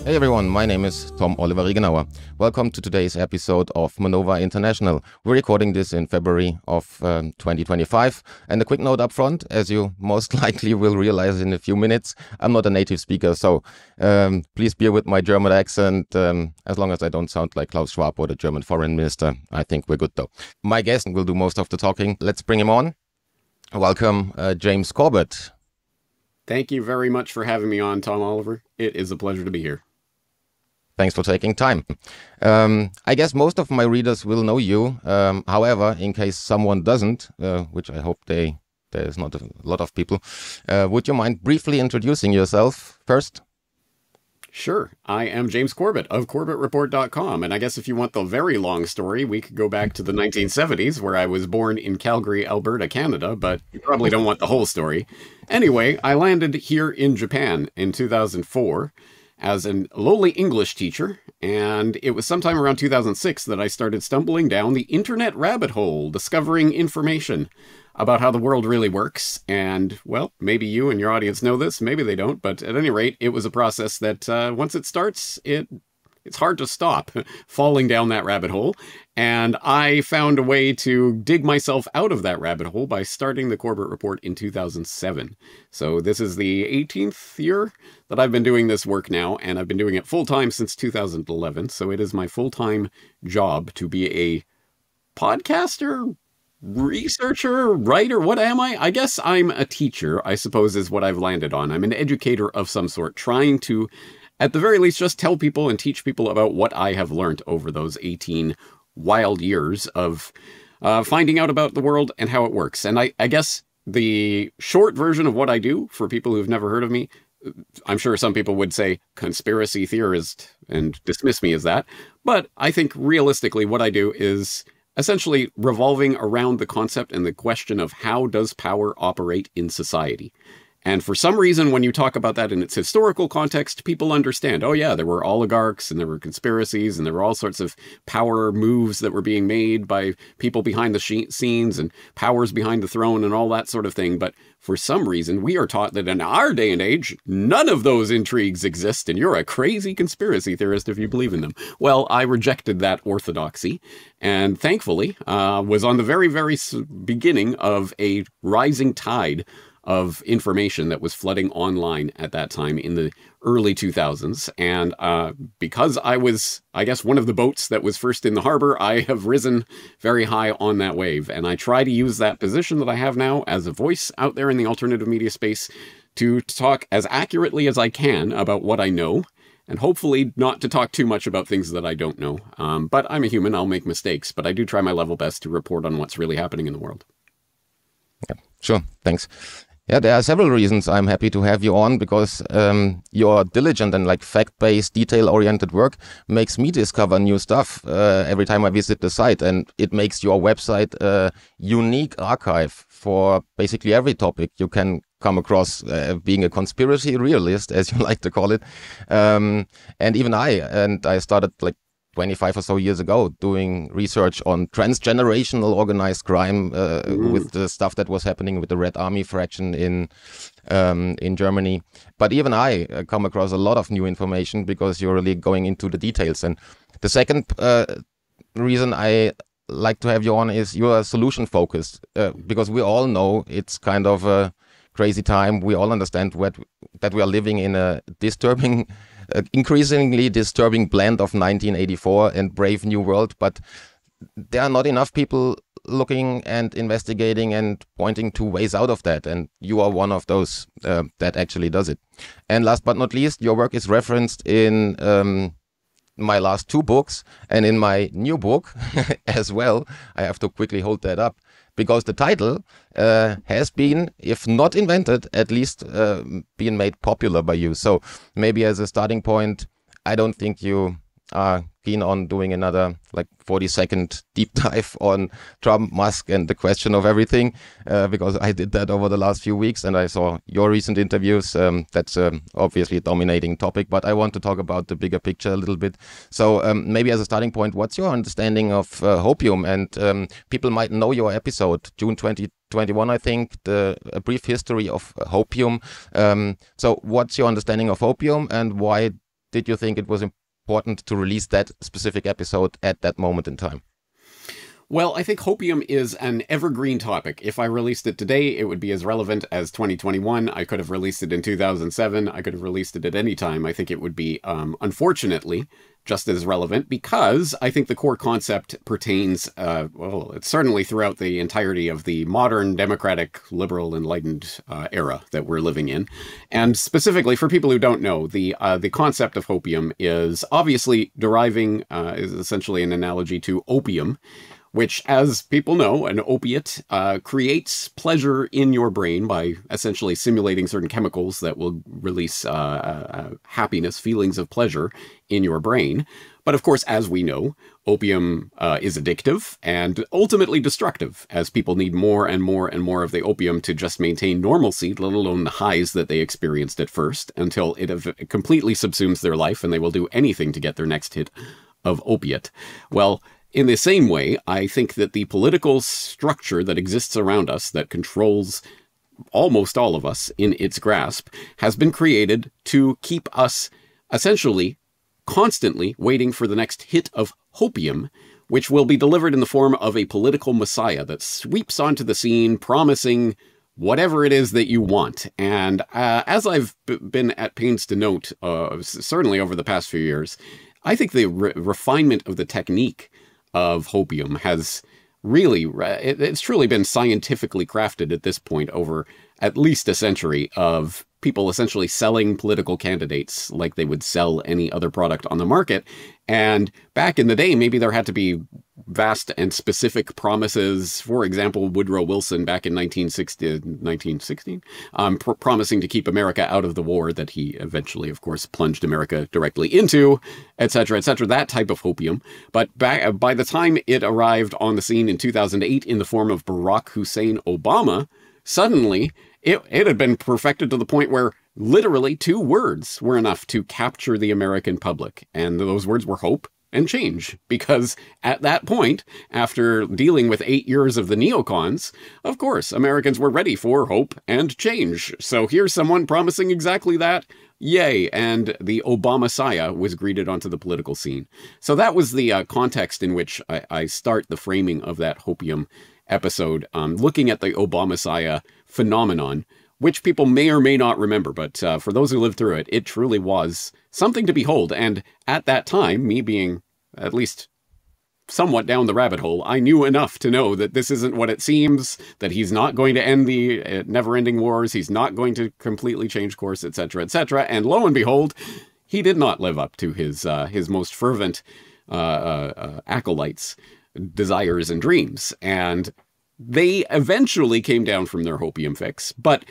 Hey everyone, my name is Tom-Oliver Regenauer. Welcome to today's episode of Manova International. We're recording this in February of 2025. And a quick note up front, as you most likely will realize in a few minutes, I'm not a native speaker, so please bear with my German accent. As long as I don't sound like Klaus Schwab or the German foreign minister, I think we're good though. My guest will do most of the talking. Let's bring him on. Welcome, James Corbett. Thank you very much for having me on, Tom-Oliver. It is a pleasure to be here. Thanks for taking time. I guess most of my readers will know you. However, in case someone doesn't, which I hope there's not a lot of people, would you mind briefly introducing yourself first? Sure. I am James Corbett of CorbettReport.com. And I guess if you want the very long story, we could go back to the 1970s, where I was born in Calgary, Alberta, Canada, but you probably don't want the whole story. Anyway, I landed here in Japan in 2004. As a lowly English teacher, and it was sometime around 2006 that I started stumbling down the internet rabbit hole, discovering information about how the world really works. And, well, maybe you and your audience know this, maybe they don't, but at any rate, it was a process that once it starts, it's hard to stop falling down that rabbit hole. And I found a way to dig myself out of that rabbit hole by starting the Corbett Report in 2007. So this is the 18th year that I've been doing this work now, and I've been doing it full-time since 2011. So it is my full-time job to be a podcaster, researcher, writer. What am I? I guess I'm a teacher, I suppose, is what I've landed on. I'm an educator of some sort, trying to, at the very least, just tell people and teach people about what I have learned over those 18 wild years of finding out about the world and how it works. And I guess the short version of what I do, for people who've never heard of me, I'm sure some people would say conspiracy theorist and dismiss me as that. But I think realistically what I do is essentially revolving around the concept and the question of how does power operate in society. And for some reason, when you talk about that in its historical context, people understand, oh yeah, there were oligarchs and there were conspiracies and there were all sorts of power moves that were being made by people behind the scenes and powers behind the throne and all that sort of thing. But for some reason, we are taught that in our day and age, none of those intrigues exist and you're a crazy conspiracy theorist if you believe in them. Well, I rejected that orthodoxy and thankfully was on the very, very beginning of a rising tide of information that was flooding online at that time in the early 2000s. And because I was, I guess, one of the boats that was first in the harbor, I have risen very high on that wave. And I try to use that position that I have now as a voice out there in the alternative media space to talk as accurately as I can about what I know, and hopefully not to talk too much about things that I don't know. But I'm a human, I'll make mistakes, but I do try my level best to report on what's really happening in the world. Yeah, sure, thanks. Yeah, there are several reasons I'm happy to have you on, because your diligent and fact-based, detail-oriented work makes me discover new stuff every time I visit the site, and it makes your website a unique archive for basically every topic you can come across, being a conspiracy realist, as you like to call it. And even I started 25 or so years ago doing research on transgenerational organized crime with the stuff that was happening with the Red Army faction in Germany. But even I come across a lot of new information because you're really going into the details. And the second reason I like to have you on is you are solution focused, because we all know it's kind of a crazy time. We all understand that we are living in a disturbing increasingly disturbing blend of 1984 and Brave New World, but there are not enough people looking and investigating and pointing to ways out of that, and you are one of those that actually does it. And last but not least, your work is referenced in my last two books and in my new book as well. I have to quickly hold that up, because the title has been, if not invented, at least been made popular by you. So maybe as a starting point, I don't think you are keen on doing another 40-second deep dive on Trump, Musk, and the question of everything, because I did that over the last few weeks and I saw your recent interviews. That's obviously a dominating topic, but I want to talk about the bigger picture a little bit. So maybe as a starting point, what's your understanding of Hopium? And people might know your episode, June 2021, I think, a brief history of Hopium. So what's your understanding of Hopium, and why did you think it was important to release that specific episode at that moment in time? Well, I think hopium is an evergreen topic. If I released it today, it would be as relevant as 2021. I could have released it in 2007. I could have released it at any time. I think it would be, unfortunately, just as relevant because I think the core concept pertains, well, it's certainly throughout the entirety of the modern democratic, liberal, enlightened era that we're living in. And specifically, for people who don't know, the concept of hopium is obviously deriving, is essentially an analogy to opium, which, as people know, an opiate creates pleasure in your brain by essentially simulating certain chemicals that will release happiness, feelings of pleasure in your brain. But of course, as we know, opium is addictive and ultimately destructive, as people need more and more and more of the opium to just maintain normalcy, let alone the highs that they experienced at first, until it completely subsumes their life and they will do anything to get their next hit of opiate. Well, in the same way, I think that the political structure that exists around us, that controls almost all of us in its grasp, has been created to keep us essentially constantly waiting for the next hit of hopium, which will be delivered in the form of a political messiah that sweeps onto the scene promising whatever it is that you want. And as I've been at pains to note, certainly over the past few years, I think the refinement of the technique of hopium has really, it's truly been scientifically crafted at this point over at least a century of people essentially selling political candidates like they would sell any other product on the market. And back in the day, maybe there had to be vast and specific promises. For example, Woodrow Wilson back in 1916, promising to keep America out of the war that he eventually, of course, plunged America directly into, etc., etc., that type of hopium. But by the time it arrived on the scene in 2008 in the form of Barack Hussein Obama, suddenly it had been perfected to the point where literally 2 words were enough to capture the American public. And those words were hope and change. Because at that point, after dealing with 8 years of the neocons, of course, Americans were ready for hope and change. So here's someone promising exactly that. Yay. And the Obama-Messiah was greeted onto the political scene. So that was the context in which I start the framing of that hopium episode, looking at the Obama-Messiah phenomenon, which people may or may not remember, but for those who lived through it, it truly was something to behold. And at that time, me being at least somewhat down the rabbit hole, I knew enough to know that this isn't what it seems, that he's not going to end the never-ending wars, he's not going to completely change course, etc., etc. And lo and behold, he did not live up to his most fervent acolytes' desires and dreams. And they eventually came down from their hopium fix, but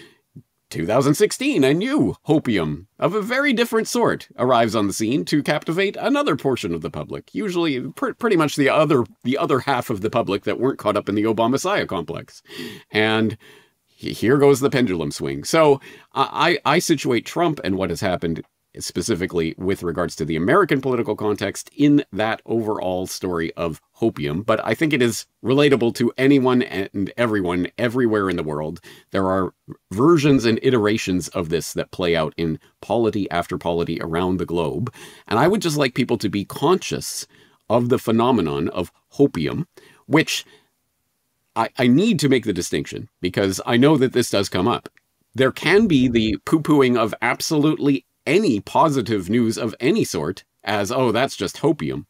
2016, a new hopium of a very different sort arrives on the scene to captivate another portion of the public, usually pretty much the other half of the public that weren't caught up in the Obama-Messiah complex. And here goes the pendulum swing. So I situate Trump and what has happened specifically with regards to the American political context in that overall story of hopium, but I think it is relatable to anyone and everyone everywhere in the world. There are versions and iterations of this that play out in polity after polity around the globe, and I would just like people to be conscious of the phenomenon of hopium, which I need to make the distinction because I know that this does come up. There can be the poo-pooing of absolutely any positive news of any sort as, oh, that's just hopium.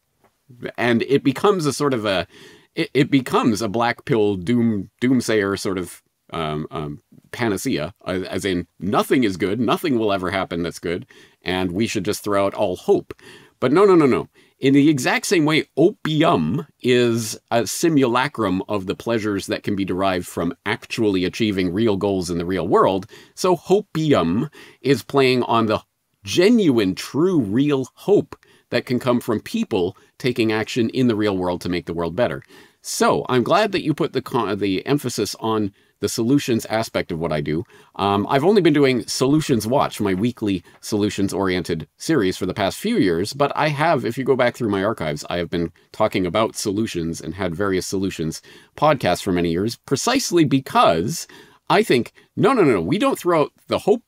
And it becomes a sort of it becomes a black pill doomsayer sort of panacea, as in nothing is good, nothing will ever happen that's good, and we should just throw out all hope. But no. In the exact same way, opium is a simulacrum of the pleasures that can be derived from actually achieving real goals in the real world. So hopium is playing on the genuine, true, real hope that can come from people taking action in the real world to make the world better. So I'm glad that you put the emphasis on the solutions aspect of what I do. I've only been doing Solutions Watch, my weekly solutions-oriented series for the past few years, but I have, if you go back through my archives, I have been talking about solutions and had various solutions podcasts for many years, precisely because I think, no, we don't throw out the hope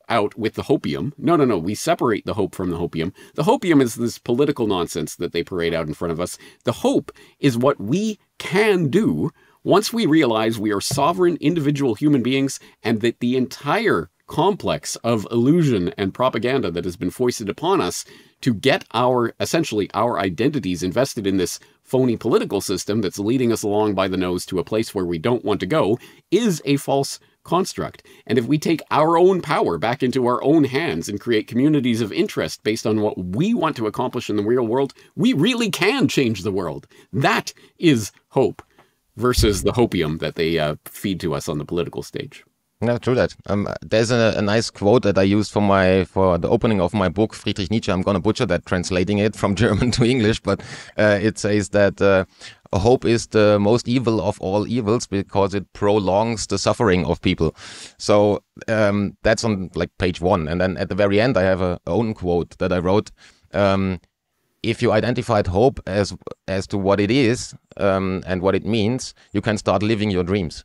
out with the hopium. No, we separate the hope from the hopium. The hopium is this political nonsense that they parade out in front of us. The hope is what we can do once we realize we are sovereign individual human beings, and that the entire complex of illusion and propaganda that has been foisted upon us to get essentially our identities invested in this phony political system that's leading us along by the nose to a place where we don't want to go is a false construct. And if we take our own power back into our own hands and create communities of interest based on what we want to accomplish in the real world, we really can change the world. That is hope versus the hopium that they feed to us on the political stage. Yeah, true that. There's a nice quote that I used for the opening of my book, Friedrich Nietzsche. I'm going to butcher that, translating it from German to English, but it says that hope is the most evil of all evils because it prolongs the suffering of people. So that's on like page 1. And then at the very end, I have a own quote that I wrote. If you identified hope as to what it is and what it means, you can start living your dreams.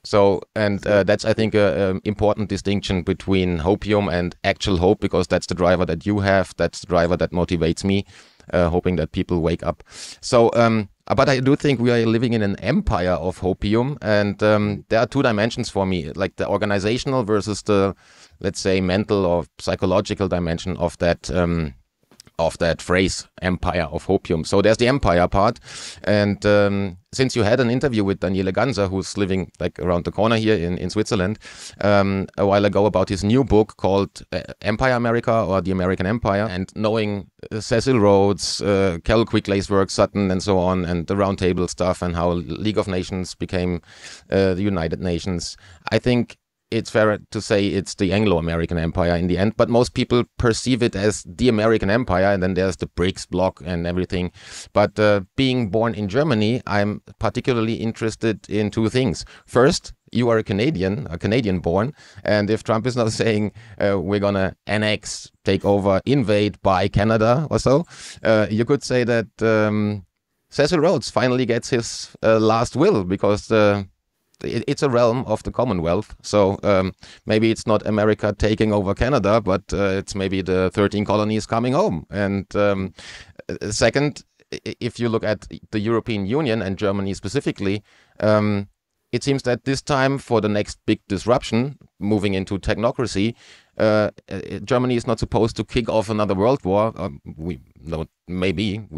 So, and that's, I think, an important distinction between hopium and actual hope, because that's the driver that you have. That's the driver that motivates me, hoping that people wake up. So, but I do think we are living in an empire of hopium, and there are 2 dimensions for me, like the organizational versus the, let's say, mental or psychological dimension of that phrase, empire of hopium. So there's the empire part. And since you had an interview with Daniele Ganser, who's living like around the corner here in Switzerland, a while ago, about his new book called Empire America, or The American Empire, and knowing Cecil, Rhodes, Carroll, Quigley's work, Sutton, and so on, and the roundtable stuff, and how League of Nations became the United Nations, I think it's fair to say it's the Anglo-American Empire in the end, but most people perceive it as the American Empire, and then there's the BRICS bloc and everything. But being born in Germany, I'm particularly interested in 2 things. First, you are a Canadian born, and if Trump is now saying we're gonna annex, take over, invade, buy Canada or so, you could say that Cecil Rhodes finally gets his last will, because it's a realm of the Commonwealth. So maybe it's not America taking over Canada, but it's maybe the 13 colonies coming home. And second, if you look at the European Union and Germany specifically, it seems that this time, for the next big disruption, moving into technocracy, Germany is not supposed to kick off another world war. We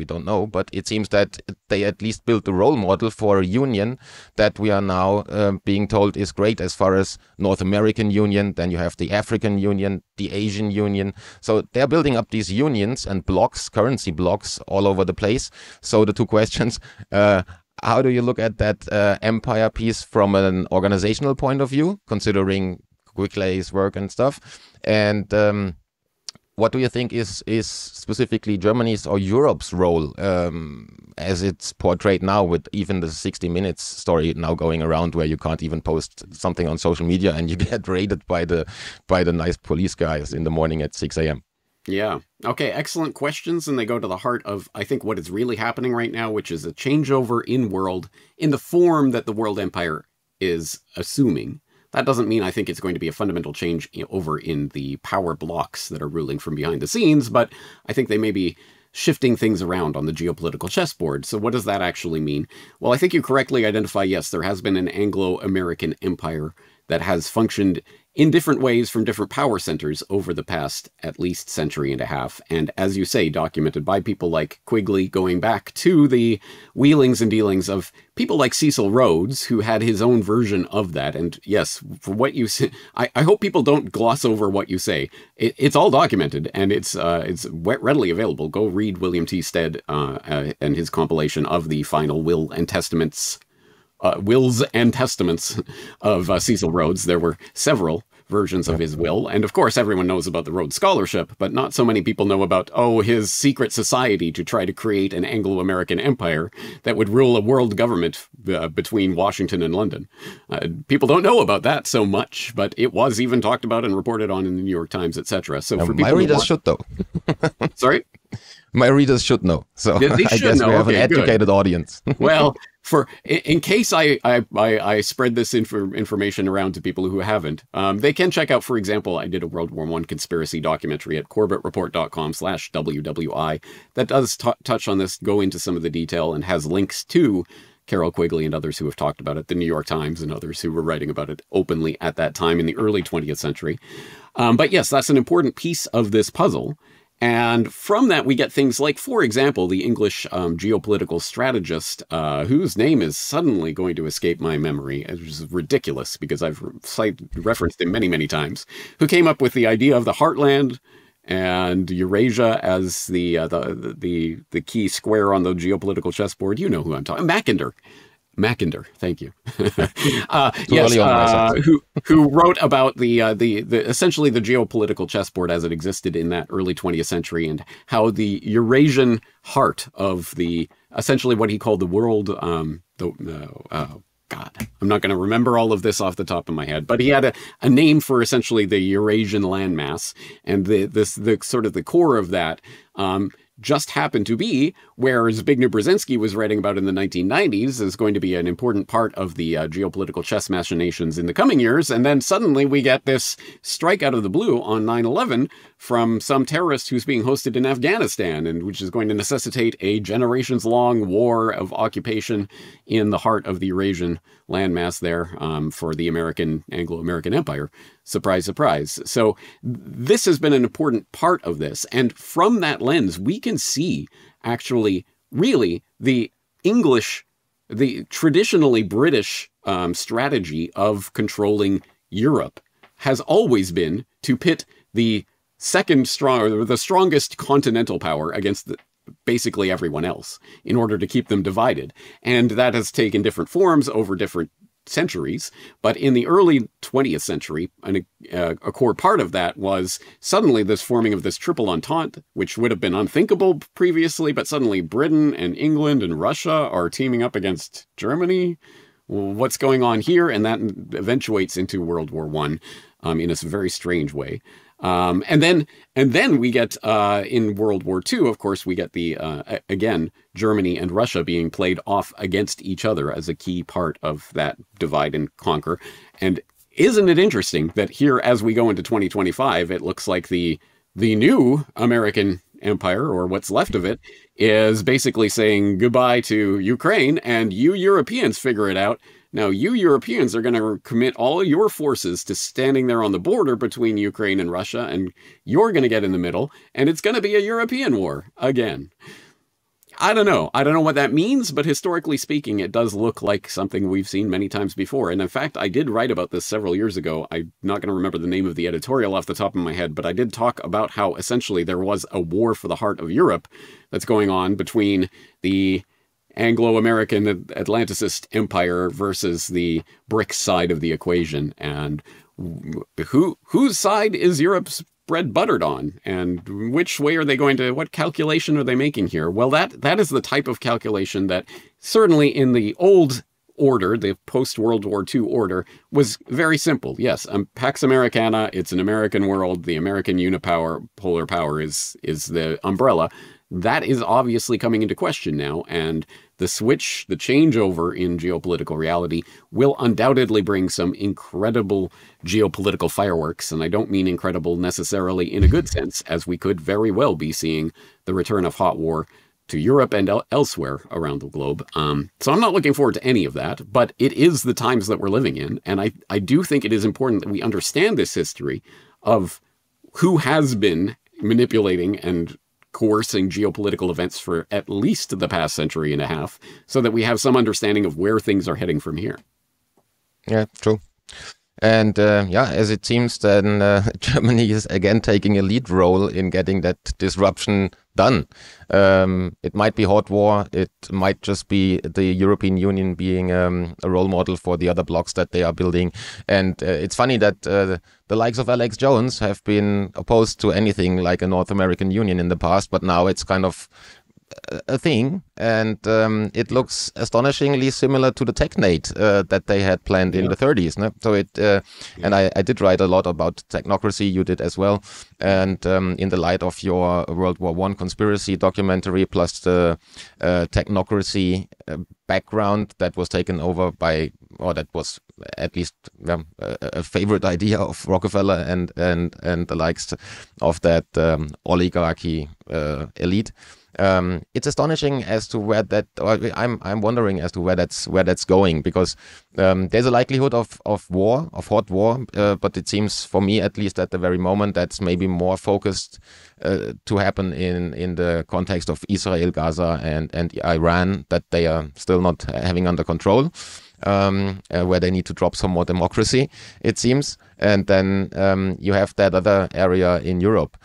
don't know, but it seems that they at least built the role model for a union that we are now being told is great as far as North American Union. Then you have the African Union, the Asian Union. So they're building up these unions and blocks, currency blocks, all over the place. So the 2 questions. How do you look at that empire piece from an organizational point of view, considering Quigley's work and stuff? And what do you think is specifically Germany's or Europe's role as it's portrayed now, with even the 60 Minutes story now going around, where you can't even post something on social media and you get raided by the nice police guys in the morning at 6 a.m.? Yeah. Okay, excellent questions, and they go to the heart of, I think, what is really happening right now, which is a changeover in the form that the world empire is assuming. That doesn't mean I think it's going to be a fundamental change over in the power blocks that are ruling from behind the scenes, but I think they may be shifting things around on the geopolitical chessboard. So what does that actually mean? Well, I think you correctly identify, yes, there has been an Anglo-American empire that has functioned in different ways from different power centers over the past at least century and a half. And as you say, documented by people like Quigley, going back to the wheelings and dealings of people like Cecil Rhodes, who had his own version of that. And yes, for what you say, I hope people don't gloss over what you say. It's all documented, and it's readily available. Go read William T. Stead and his compilation of the final will and testaments. Wills and testaments of Cecil Rhodes. There were several versions of his will. And of course, everyone knows about the Rhodes Scholarship, but not so many people know about, his secret society to try to create an Anglo-American empire that would rule a world government between Washington and London. People don't know about that so much, but it was even talked about and reported on in the New York Times, etc. So for my readers should, though. Sorry? My readers should know. So I guess we have an educated audience. Well, in case I spread this information around to people who haven't, they can check out, for example, I did a World War I conspiracy documentary at corbettreport.com/WWI that does touch on this, go into some of the detail, and has links to Carroll, Quigley, and others who have talked about it, the New York Times and others who were writing about it openly at that time in the early 20th century. But yes, that's an important piece of this puzzle. And from that, we get things like, for example, the English geopolitical strategist, whose name is suddenly going to escape my memory, which is ridiculous because I've referenced him many, many times, who came up with the idea of the heartland and Eurasia as the key square on the geopolitical chessboard. You know who I'm talking. Mackinder, thank you. Yes, who wrote about the essentially the geopolitical chessboard as it existed in that early 20th century, and how the Eurasian heart of essentially what he called the world. God, I'm not going to remember all of this off the top of my head, but he had a name for essentially the Eurasian landmass, and the sort of the core of that. Just happened to be where Zbigniew Brzezinski was writing about in the 1990s is going to be an important part of the geopolitical chess machinations in the coming years. And then suddenly we get this strike out of the blue on 9/11 from some terrorist who's being hosted in Afghanistan, and which is going to necessitate a generations-long war of occupation in the heart of the Eurasian landmass there for the Anglo-American Empire. Surprise, surprise. So this has been an important part of this. And from that lens, we can see actually really the traditionally British strategy of controlling Europe has always been to pit the strongest continental power against basically everyone else in order to keep them divided. And that has taken different forms over different centuries, but in the early 20th century, a core part of that was suddenly this forming of this triple entente, which would have been unthinkable previously, but suddenly Britain and England and Russia are teaming up against Germany. What's going on here? And that eventuates into World War I in a very strange way. And then we get in World War II, of course, we get again, Germany and Russia being played off against each other as a key part of that divide and conquer. And isn't it interesting that here, as we go into 2025, it looks like the new American empire, or what's left of it, is basically saying goodbye to Ukraine, and you Europeans figure it out. Now, you Europeans are going to commit all your forces to standing there on the border between Ukraine and Russia, and you're going to get in the middle, and it's going to be a European war again. I don't know. I don't know what that means, but historically speaking, it does look like something we've seen many times before. And in fact, I did write about this several years ago. I'm not going to remember the name of the editorial off the top of my head, but I did talk about how essentially there was a war for the heart of Europe that's going on between the Anglo-American Atlanticist empire versus the BRICS side of the equation. And whose side is Europe's bread buttered on? And which way are they going to, what calculation are they making here? Well, that is the type of calculation that certainly in the old order, the post-World War II order, was very simple. Yes, Pax Americana, it's an American world. The American unipolar polar power is the umbrella. That is obviously coming into question now, and the switch, the changeover in geopolitical reality will undoubtedly bring some incredible geopolitical fireworks, and I don't mean incredible necessarily in a good sense, as we could very well be seeing the return of hot war to Europe and elsewhere around the globe. So I'm not looking forward to any of that, but it is the times that we're living in, and I do think it is important that we understand this history of who has been manipulating and coercing geopolitical events for at least the past century and a half, so that we have some understanding of where things are heading from here. Yeah, true. And as it seems, then Germany is again taking a lead role in getting that disruption done. It might be hot war. It might just be the European Union being a role model for the other blocs that they are building. And it's funny that the likes of Alex Jones have been opposed to anything like a North American Union in the past, but now it's kind of a thing, and it looks astonishingly similar to the TechNate that they had planned in the 30s. No? So and I did write a lot about technocracy. You did as well, and in the light of your World War I conspiracy documentary, plus the technocracy background that was taken over by, or that was at least a favorite idea of Rockefeller and the likes of that oligarchy elite. It's astonishing as to where that. Or I'm wondering as to where that's going, because there's a likelihood of war, of hot war, but it seems, for me at least at the very moment, that's maybe more focused to happen in the context of Israel, Gaza, and Iran, that they are still not having under control. Where they need to drop some more democracy, it seems, and then you have that other area in Europe.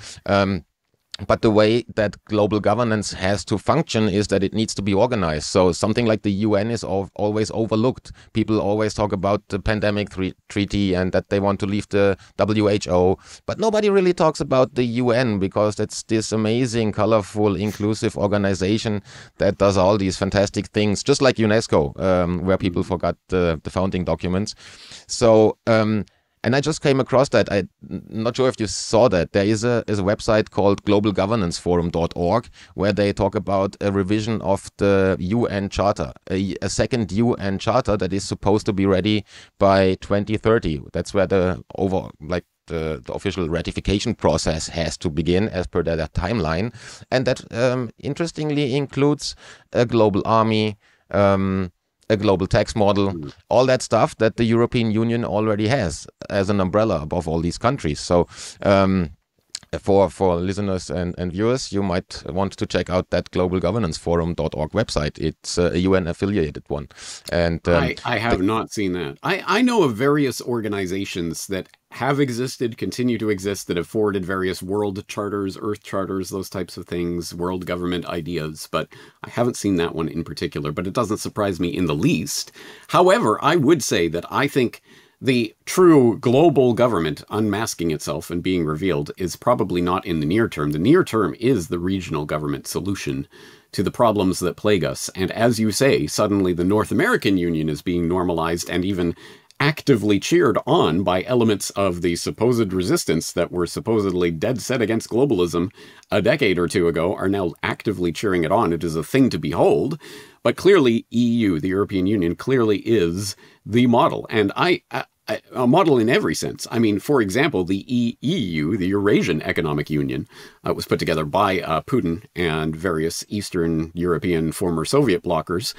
But the way that global governance has to function is that it needs to be organized. So something like the UN is always overlooked. People always talk about the pandemic treaty and that they want to leave the WHO. But nobody really talks about the UN, because it's this amazing, colorful, inclusive organization that does all these fantastic things, just like UNESCO, where people forgot the founding documents. So... and I just came across that. I'm not sure if you saw that. There is a website called globalgovernanceforum.org, where they talk about a revision of the UN Charter, a second UN Charter that is supposed to be ready by 2030. That's where the official ratification process has to begin as per that timeline. And that interestingly includes a global army, a global tax model, all that stuff that the European Union already has as an umbrella above all these countries. So for listeners and viewers, you might want to check out that globalgovernanceforum.org website. It's a UN affiliated one. And I have not seen that. I know of various organizations that have existed, continue to exist, that have forwarded various world charters, earth charters, those types of things, world government ideas, but I haven't seen that one in particular, but it doesn't surprise me in the least. However, I would say that I think the true global government unmasking itself and being revealed is probably not in the near term. The near term is the regional government solution to the problems that plague us. And as you say, suddenly the North American Union is being normalized and even actively cheered on by elements of the supposed resistance that were supposedly dead set against globalism a decade or two ago are now actively cheering it on. It is a thing to behold. But clearly, EU, the European Union, clearly is the model. And a model in every sense. I mean, for example, the EU, the Eurasian Economic Union, was put together by Putin and various Eastern European former Soviet blockers,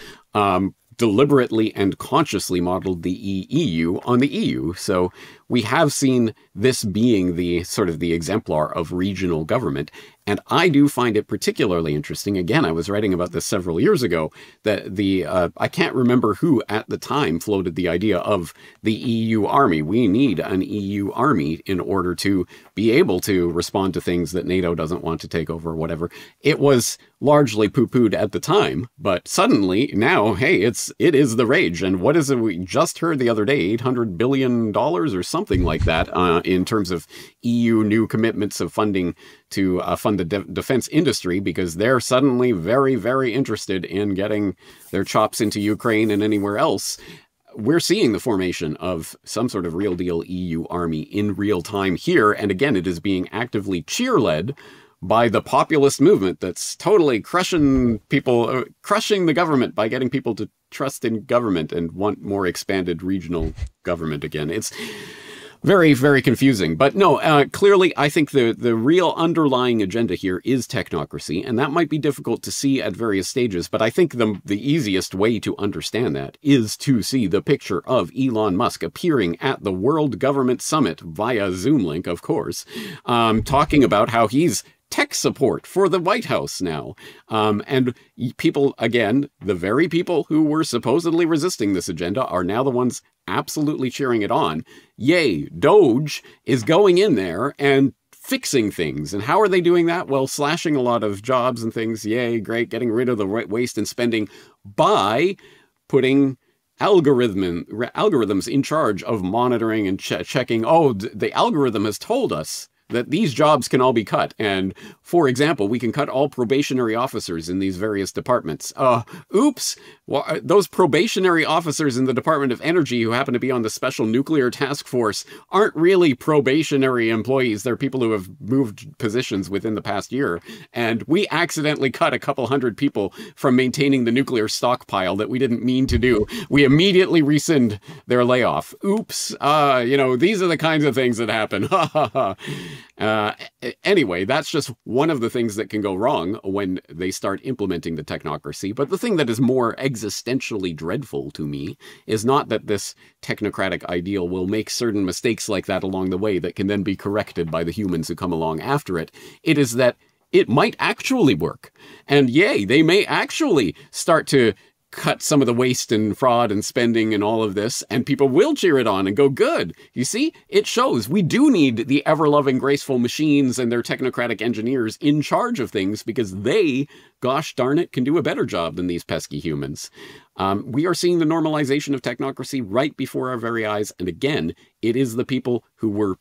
deliberately and consciously modeled the EU on the EU. So we have seen this being the sort of the exemplar of regional government. And I do find it particularly interesting. Again, I was writing about this several years ago, that I can't remember who at the time floated the idea of the EU army. We need an EU army in order to be able to respond to things that NATO doesn't want to take over or whatever. It was largely poo-pooed at the time, but suddenly now, hey, it is the rage. And what is it we just heard the other day, $800 billion or something like that, in terms of EU new commitments of funding to fund the defense industry, because they're suddenly very, very interested in getting their chops into Ukraine and anywhere else. We're seeing the formation of some sort of real deal EU army in real time here. And again, it is being actively cheer-led by the populist movement that's totally crushing people, crushing the government by getting people to trust in government and want more expanded regional government again. It's very, very confusing. But no, clearly, I think the real underlying agenda here is technocracy, and that might be difficult to see at various stages. But I think the easiest way to understand that is to see the picture of Elon Musk appearing at the World Government Summit via Zoom link, of course, talking about how he's tech support for the White House now. And people, again, the very people who were supposedly resisting this agenda are now the ones absolutely cheering it on. Yay, Doge is going in there and fixing things. And how are they doing that? Well, slashing a lot of jobs and things. Yay, great. Getting rid of the waste and spending by putting algorithms in charge of monitoring and checking. Oh, the algorithm has told us that these jobs can all be cut. And for example, we can cut all probationary officers in these various departments. Oops, well, those probationary officers in the Department of Energy who happen to be on the Special Nuclear Task Force aren't really probationary employees. They're people who have moved positions within the past year. And we accidentally cut a couple hundred people from maintaining the nuclear stockpile that we didn't mean to do. We immediately rescind their layoff. Oops, you know, these are the kinds of things that happen. Ha ha ha. Anyway, that's just one of the things that can go wrong when they start implementing the technocracy. But the thing that is more existentially dreadful to me is not that this technocratic ideal will make certain mistakes like that along the way that can then be corrected by the humans who come along after it. It is that it might actually work. And yay, they may actually start to cut some of the waste and fraud and spending and all of this, and people will cheer it on and go, good. You see, it shows we do need the ever-loving, graceful machines and their technocratic engineers in charge of things because they, gosh darn it, can do a better job than these pesky humans. We are seeing the normalization of technocracy right before our very eyes. And again, it is the people who were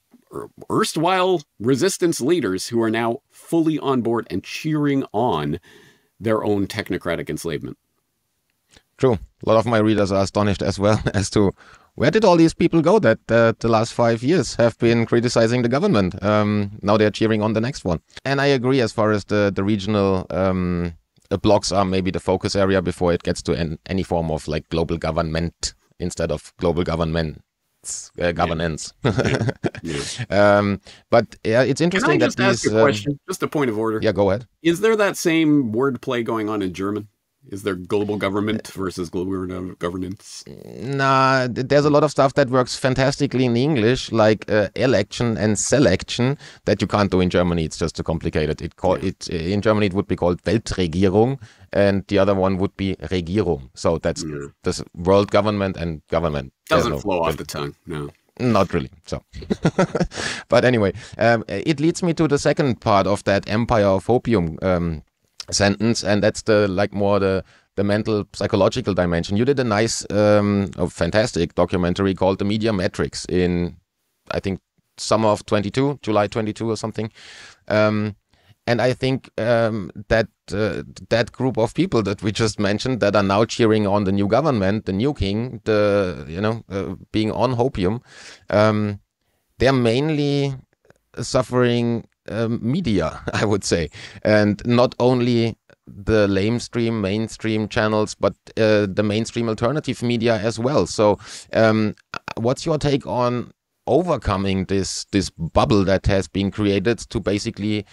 erstwhile resistance leaders who are now fully on board and cheering on their own technocratic enslavement. True. A lot of my readers are astonished as well as to where did all these people go that the last 5 years have been criticizing the government. Now they're cheering on the next one. And I agree as far as the regional blocks are maybe the focus area before it gets to any form of like global government instead of global government. Governance. Yeah. But yeah, it's interesting that these... Can I just ask a question? Just a point of order. Yeah, go ahead. Is there that same wordplay going on in German? Is there global government versus global governance? Nah, there's a lot of stuff that works fantastically in English, like election and selection, that you can't do in Germany. It's just too complicated. In Germany, it would be called Weltregierung, and the other one would be Regierung. So that's this world government and government. Doesn't flow off the tongue, no. Not really. So, but anyway, it leads me to the second part of that empire of Hopium sentence, and that's the mental psychological dimension. You did a nice fantastic documentary called The Media Metrics in, I think, summer of 22, July 22 or something, and I think that group of people that we just mentioned that are now cheering on the new government, the new king, being on Hopium, they're mainly suffering media, I would say, and not only the mainstream channels, but the mainstream alternative media as well. So what's your take on overcoming this bubble that has been created to basically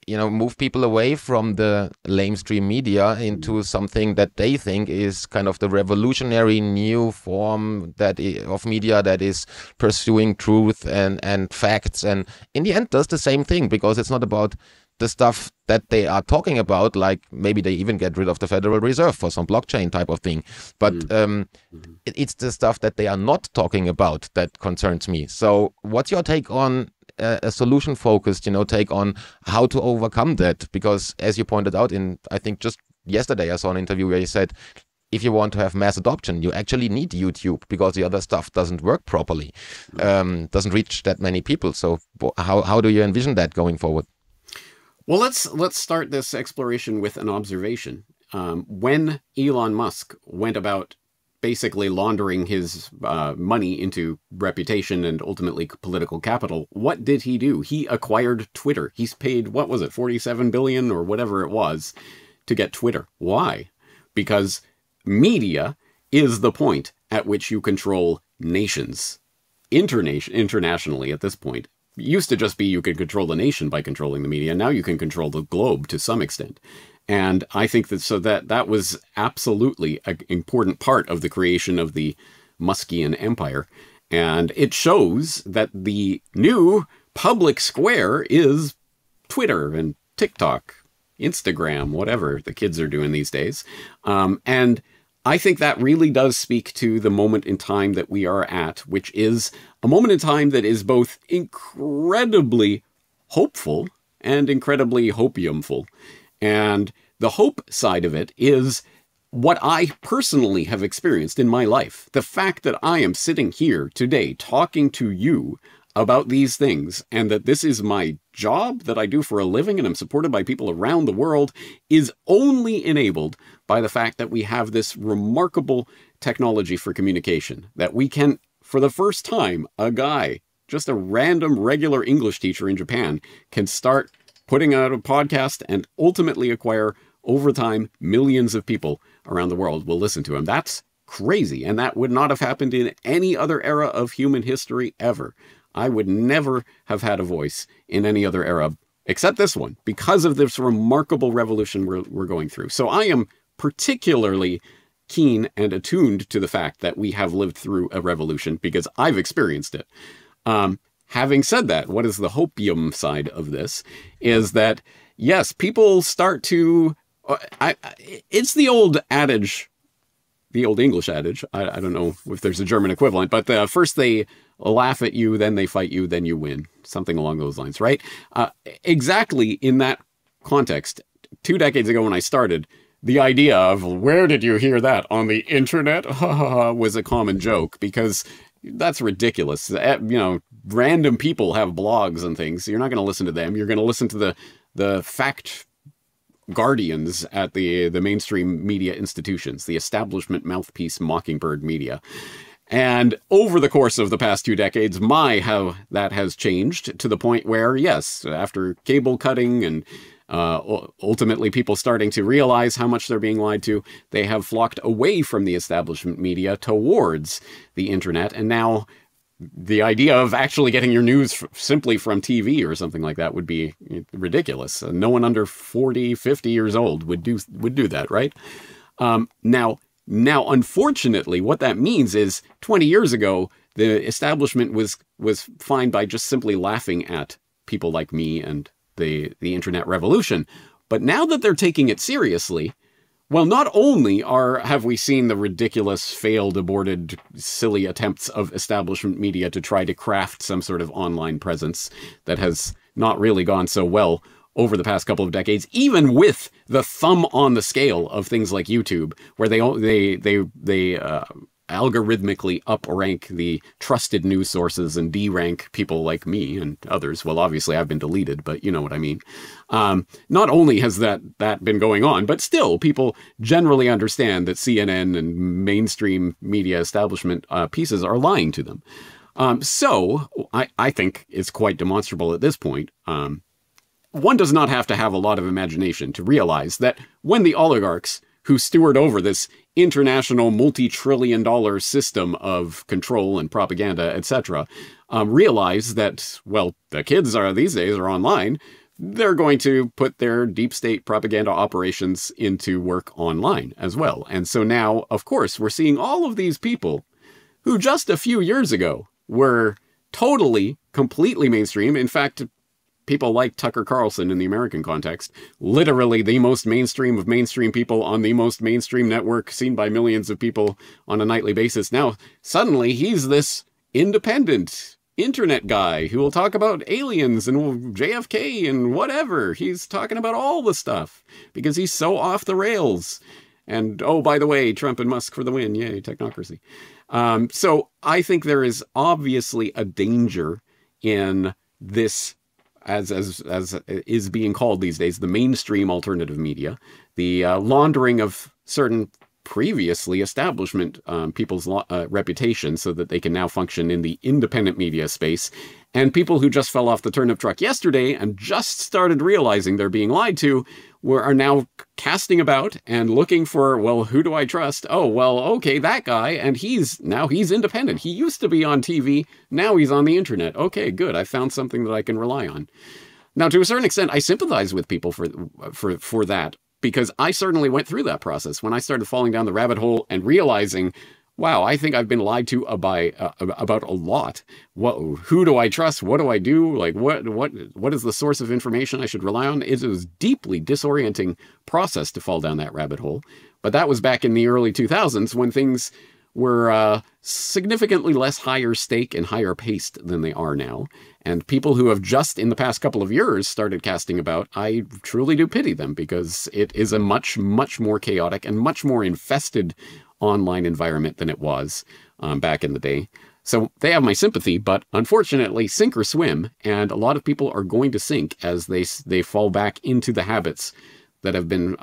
move people away from the lamestream media into something that they think is kind of the revolutionary new form of media that is pursuing truth and facts, and in the end does the same thing, because it's not about the stuff that they are talking about, like maybe they even get rid of the Federal Reserve for some blockchain type of thing, but it's the stuff that they are not talking about that concerns me. So what's your take on a solution-focused, take on how to overcome that? Because as you pointed out I think just yesterday I saw an interview where you said, if you want to have mass adoption, you actually need YouTube because the other stuff doesn't work properly, doesn't reach that many people. So how do you envision that going forward? Well, let's start this exploration with an observation. When Elon Musk went about basically laundering his money into reputation and ultimately political capital, what did he do? He acquired Twitter. He's paid, what was it, $47 billion or whatever it was to get Twitter. Why? Because media is the point at which you control nations. Internationally at this point. It used to just be you could control the nation by controlling the media. Now you can control the globe to some extent. And I think that was absolutely an important part of the creation of the Muskian empire. And it shows that the new public square is Twitter and TikTok, Instagram, whatever the kids are doing these days. And I think that really does speak to the moment in time that we are at, which is a moment in time that is both incredibly hopeful and incredibly hopiumful. And the hope side of it is what I personally have experienced in my life. The fact that I am sitting here today talking to you about these things, and that this is my job that I do for a living and I'm supported by people around the world, is only enabled by the fact that we have this remarkable technology for communication, that we can, for the first time, a guy, just a random regular English teacher in Japan, can start putting out a podcast and ultimately acquire, over time, millions of people around the world will listen to him. That's crazy, and that would not have happened in any other era of human history ever. I would never have had a voice in any other era except this one, because of this remarkable revolution we're going through. So I am particularly keen and attuned to the fact that we have lived through a revolution because I've experienced it. Having said that, what is the hopium side of this is that, yes, people start to... it's the old adage, the old English adage. I don't know if there's a German equivalent, but first they laugh at you, then they fight you, then you win. Something along those lines, right? Exactly in that context, 2 decades ago when I started, the idea of, where did you hear that? On the internet? Was a common joke, because that's ridiculous. You know, random people have blogs and things. So you're not going to listen to them. You're going to listen to the fact guardians at the mainstream media institutions, the establishment mouthpiece Mockingbird media. And over the course of the past 2 decades, how that has changed to the point where, yes, after cable cutting and ultimately people starting to realize how much they're being lied to, they have flocked away from the establishment media towards the internet. And now the idea of actually getting your news simply from TV or something like that would be ridiculous. No one under 40, 50 years old would do that, right? Now, unfortunately, what that means is 20 years ago, the establishment was fine by just simply laughing at people like me and the internet revolution. But now that they're taking it seriously, well, not only have we seen the ridiculous, failed, aborted, silly attempts of establishment media to try to craft some sort of online presence that has not really gone so well over the past couple of decades, even with the thumb on the scale of things like YouTube, where they algorithmically up-rank the trusted news sources and de-rank people like me and others. Well, obviously I've been deleted, but you know what I mean. Not only has that been going on, but still people generally understand that CNN and mainstream media establishment pieces are lying to them. So I think it's quite demonstrable at this point. One does not have to have a lot of imagination to realize that when the oligarchs who steward over this international multi-trillion-dollar system of control and propaganda, etc., realize that, well, the kids these days are online, they're going to put their deep state propaganda operations into work online as well. And so now, of course, we're seeing all of these people who just a few years ago were totally, completely mainstream. In fact, people like Tucker Carlson in the American context, literally the most mainstream of mainstream people on the most mainstream network, seen by millions of people on a nightly basis. Now, suddenly he's this independent internet guy who will talk about aliens and JFK and whatever. He's talking about all the stuff because he's so off the rails. And, oh, by the way, Trump and Musk for the win. Yay, technocracy. So I think there is obviously a danger in this, as is being called these days, the mainstream alternative media, the laundering of certain previously establishment people's reputation so that they can now function in the independent media space. And people who just fell off the turnip truck yesterday and just started realizing they're being lied to are now casting about and looking for, well, who do I trust? Oh, well, okay, that guy. And he's independent. He used to be on TV. Now he's on the internet. Okay, good. I found something that I can rely on. Now, to a certain extent, I sympathize with people for that, because I certainly went through that process when I started falling down the rabbit hole and realizing, wow, I think I've been lied to about a lot. Who do I trust? What do I do? Like, what is the source of information I should rely on? It was a deeply disorienting process to fall down that rabbit hole. But that was back in the early 2000s when things were significantly less higher stake and higher paced than they are now. And people who have just in the past couple of years started casting about, I truly do pity them, because it is a much, much more chaotic and much more infested online environment than it was back in the day. So they have my sympathy, but unfortunately, sink or swim, and a lot of people are going to sink as they fall back into the habits that have been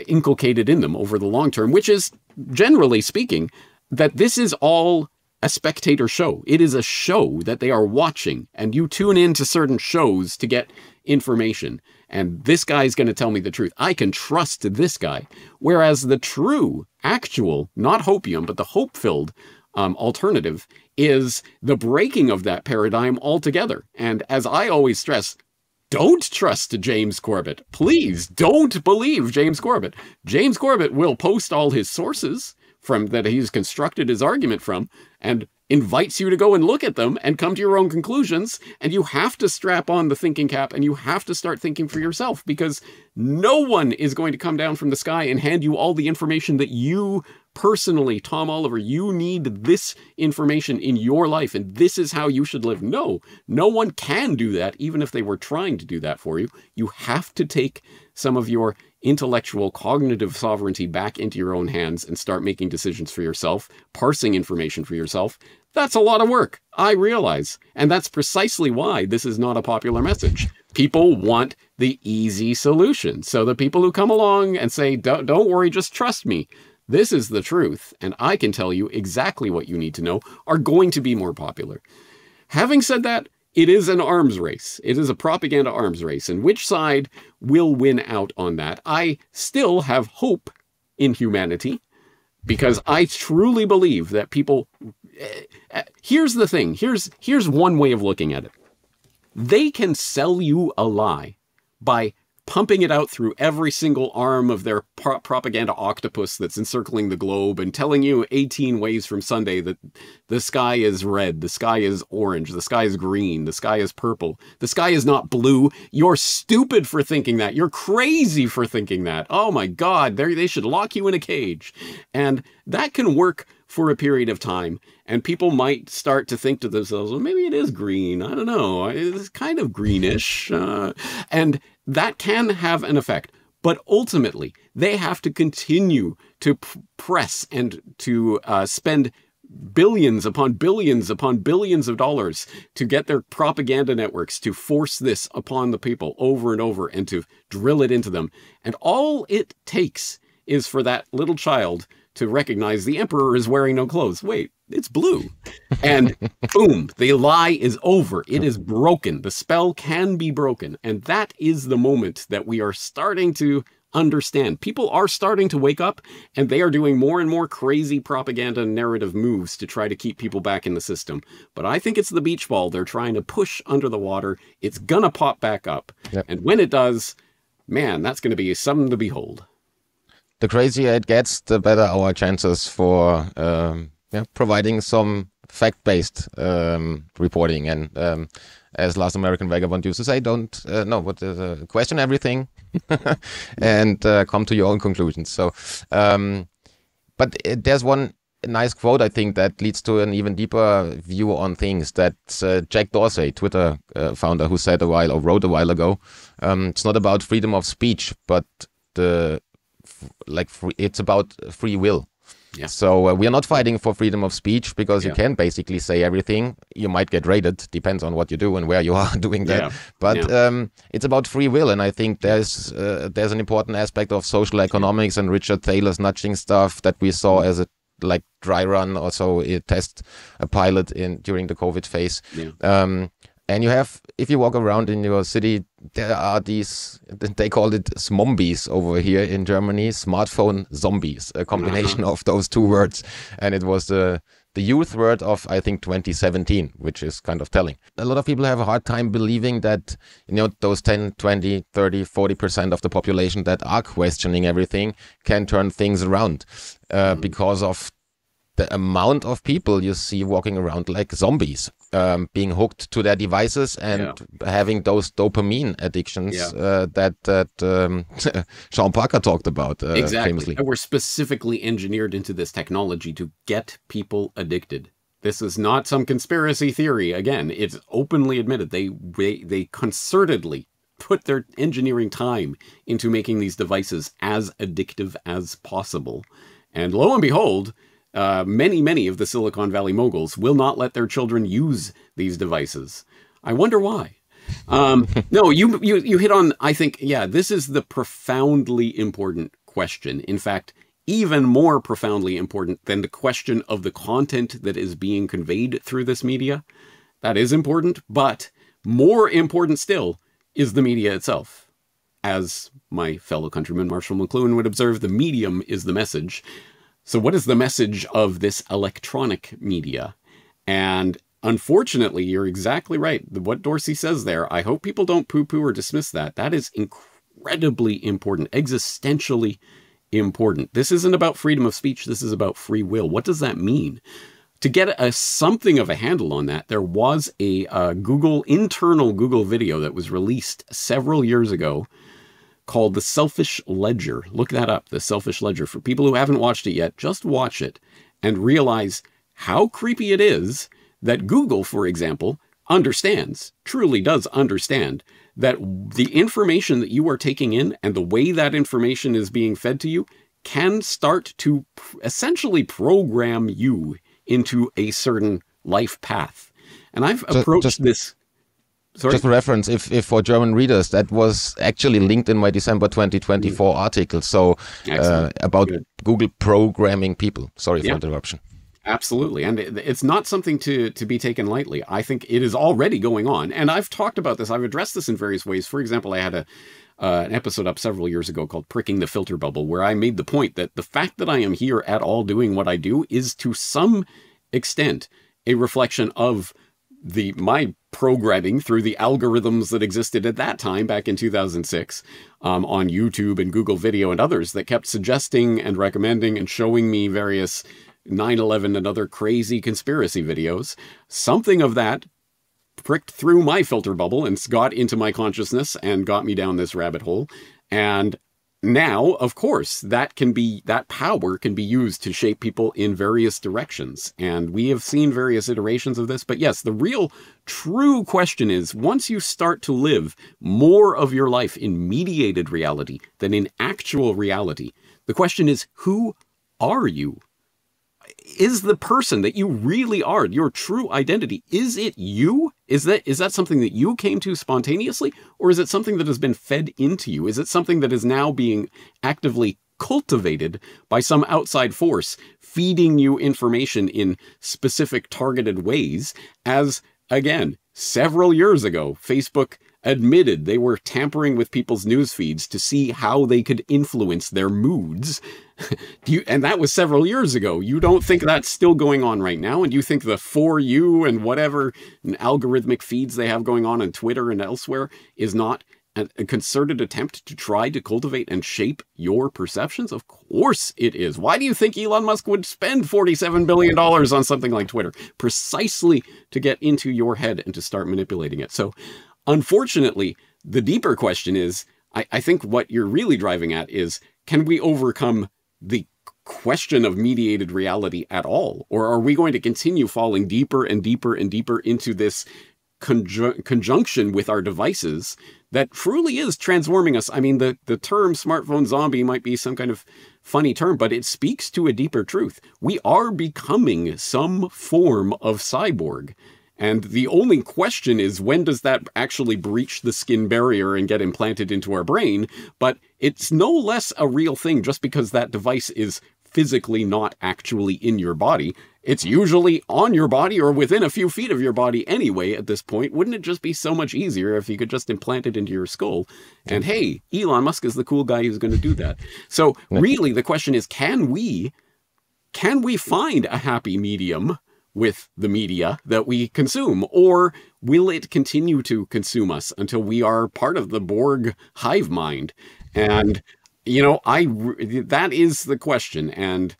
inculcated in them over the long term, which is, generally speaking, that this is all a spectator show. It is a show that they are watching, and you tune in to certain shows to get information. And this guy's going to tell me the truth. I can trust this guy. Whereas the true, actual, not hopium, but the hope-filled alternative is the breaking of that paradigm altogether. And as I always stress, don't trust James Corbett. Please don't believe James Corbett. James Corbett will post all his sources from that he's constructed his argument from and invites you to go and look at them and come to your own conclusions. And you have to strap on the thinking cap and you have to start thinking for yourself, because no one is going to come down from the sky and hand you all the information that you personally, Tom-Oliver, you need this information in your life and this is how you should live. No one can do that, even if they were trying to do that for you. You have to take some of your intellectual, cognitive sovereignty back into your own hands and start making decisions for yourself, parsing information for yourself. That's a lot of work, I realize. And that's precisely why this is not a popular message. People want the easy solution. So the people who come along and say, don't worry, just trust me, this is the truth, and I can tell you exactly what you need to know, are going to be more popular. Having said that, it is an arms race. It is a propaganda arms race, and which side will win out on that? I still have hope in humanity, because I truly believe that people... Here's the thing. Here's one way of looking at it. They can sell you a lie by pumping it out through every single arm of their propaganda octopus that's encircling the globe and telling you 18 ways from Sunday that the sky is red, the sky is orange, the sky is green, the sky is purple, the sky is not blue. You're stupid for thinking that. You're crazy for thinking that. Oh my God, they should lock you in a cage. And that can work for a period of time, and people might start to think to themselves, well, maybe it is green. I don't know. It's kind of greenish. And that can have an effect. But ultimately, they have to continue to press and to spend billions upon billions upon billions of dollars to get their propaganda networks to force this upon the people over and over and to drill it into them. And all it takes is for that little child to recognize the emperor is wearing no clothes. Wait, it's blue. And boom, the lie is over. It is broken. The spell can be broken. And that is the moment that we are starting to understand. People are starting to wake up, and they are doing more and more crazy propaganda narrative moves to try to keep people back in the system. But I think it's the beach ball they're trying to push under the water. It's gonna pop back up. Yep. And when it does, man, that's going to be something to behold. The crazier it gets, the better our chances for providing some fact-based reporting. And as Last American Vagabond used to say, don't question everything and come to your own conclusions. So, but there's one nice quote, I think, that leads to an even deeper view on things. That's Jack Dorsey, Twitter founder, who said wrote a while ago, it's not about freedom of speech, but it's about free will. Yeah. So we are not fighting for freedom of speech, because you can basically say everything. You might get raided, depends on what you do and where you are doing that. Yeah. But it's about free will, and I think there's an important aspect of social economics and Richard Thaler's nudging stuff that we saw as a dry run or so, test a pilot during the COVID phase. Yeah. And you have, if you walk around in your city, there are these, they call it zombies over here in Germany, smartphone zombies, a combination of those two words. And it was the youth word of, I think, 2017, which is kind of telling. A lot of people have a hard time believing that, those 10, 20, 30, 40% of the population that are questioning everything can turn things around because of the amount of people you see walking around like zombies, being hooked to their devices and having those dopamine addictions that Sean Parker talked about famously. And we're specifically engineered into this technology to get people addicted. This is not some conspiracy theory. Again, it's openly admitted. They concertedly put their engineering time into making these devices as addictive as possible. And lo and behold, many of the Silicon Valley moguls will not let their children use these devices. I wonder why. No, you hit on, I think, yeah, this is the profoundly important question. In fact, even more profoundly important than the question of the content that is being conveyed through this media. That is important, but more important still is the media itself. As my fellow countryman Marshall McLuhan would observe, the medium is the message. So what is the message of this electronic media? And unfortunately, you're exactly right. What Dorsey says there, I hope people don't poo-poo or dismiss that. That is incredibly important, existentially important. This isn't about freedom of speech. This is about free will. What does that mean? To get something of a handle on that, there was a internal Google video that was released several years ago called The Selfish Ledger. Look that up, The Selfish Ledger. For people who haven't watched it yet, just watch it and realize how creepy it is that Google, for example, understands, truly does understand, that the information that you are taking in and the way that information is being fed to you can start to essentially program you into a certain life path. And I've approached this... Sorry? Just for reference, if for German readers, that was actually linked in my December 2024 article. So about Google programming people. Sorry for interruption. Absolutely. And it's not something to be taken lightly. I think it is already going on. And I've talked about this. I've addressed this in various ways. For example, I had an episode up several years ago called Pricking the Filter Bubble, where I made the point that the fact that I am here at all doing what I do is to some extent a reflection of my programming through the algorithms that existed at that time back in 2006 on YouTube and Google Video and others that kept suggesting and recommending and showing me various 9/11 and other crazy conspiracy videos. Something of that pricked through my filter bubble and got into my consciousness and got me down this rabbit hole. And now, of course, that power can be used to shape people in various directions. And we have seen various iterations of this. But yes, the real true question is, once you start to live more of your life in mediated reality than in actual reality, the question is, who are you? Is the person that you really are, your true identity, is it you? Is that something that you came to spontaneously? Or is it something that has been fed into you? Is it something that is now being actively cultivated by some outside force, feeding you information in specific targeted ways? As, again, several years ago, Facebook admitted they were tampering with people's news feeds to see how they could influence their moods. And that was several years ago. You don't think that's still going on right now? And you think the For You and whatever algorithmic feeds they have going on Twitter and elsewhere is not a concerted attempt to try to cultivate and shape your perceptions? Of course it is. Why do you think Elon Musk would spend $47 billion on something like Twitter? Precisely to get into your head and to start manipulating it. So unfortunately, the deeper question is, I think what you're really driving at is, can we overcome the question of mediated reality at all? Or are we going to continue falling deeper and deeper and deeper into this conjunction with our devices that truly is transforming us? I mean, the term smartphone zombie might be some kind of funny term, but it speaks to a deeper truth. We are becoming some form of cyborg. And the only question is, when does that actually breach the skin barrier and get implanted into our brain? But it's no less a real thing just because that device is physically not actually in your body. It's usually on your body or within a few feet of your body anyway at this point. Wouldn't it just be so much easier if you could just implant it into your skull? And hey, Elon Musk is the cool guy who's going to do that. So really the question is, can we find a happy medium with the media that we consume, or will it continue to consume us until we are part of the Borg hive mind? And, you know, that is the question. And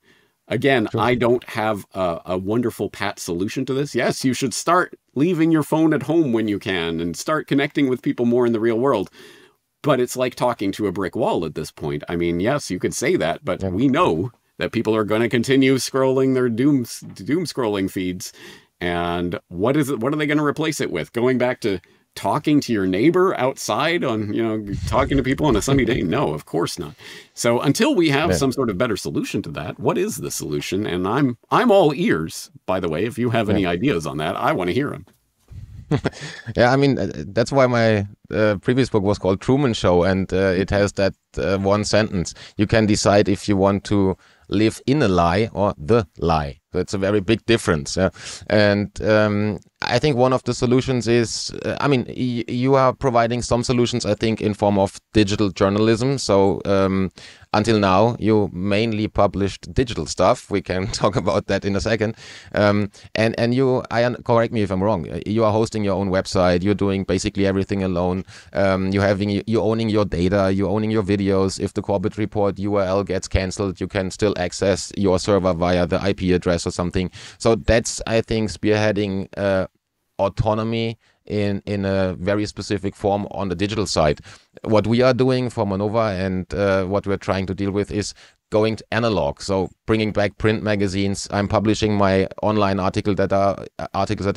again, sure, I don't have a wonderful pat solution to this. Yes, you should start leaving your phone at home when you can and start connecting with people more in the real world. But it's like talking to a brick wall at this point. I mean, yes, you could say that, but we know that people are going to continue scrolling their doom scrolling feeds. And what are they going to replace it with? Going back to talking to your neighbor outside on, talking to people on a sunny day? No, of course not. So until we have some sort of better solution to that, what is the solution? And I'm all ears, by the way. If you have any ideas on that, I want to hear them. Yeah, I mean, that's why my previous book was called Truman Show, and it has that one sentence. You can decide if you want to live in a lie or the lie. So it's a very big difference. And I think one of the solutions is, you are providing some solutions, I think, in form of digital journalism. So until now, you mainly published digital stuff. We can talk about that in a second. And you, correct me if I'm wrong, you are hosting your own website. You're doing basically everything alone. You're owning your data. You're owning your videos. If the Corbett report URL gets canceled, you can still access your server via the IP address or something. So that's, I think, spearheading autonomy in a very specific form on the digital side. What we are doing for Manova and what we're trying to deal with is going to analog, so bringing back print magazines. I'm publishing my online articles that are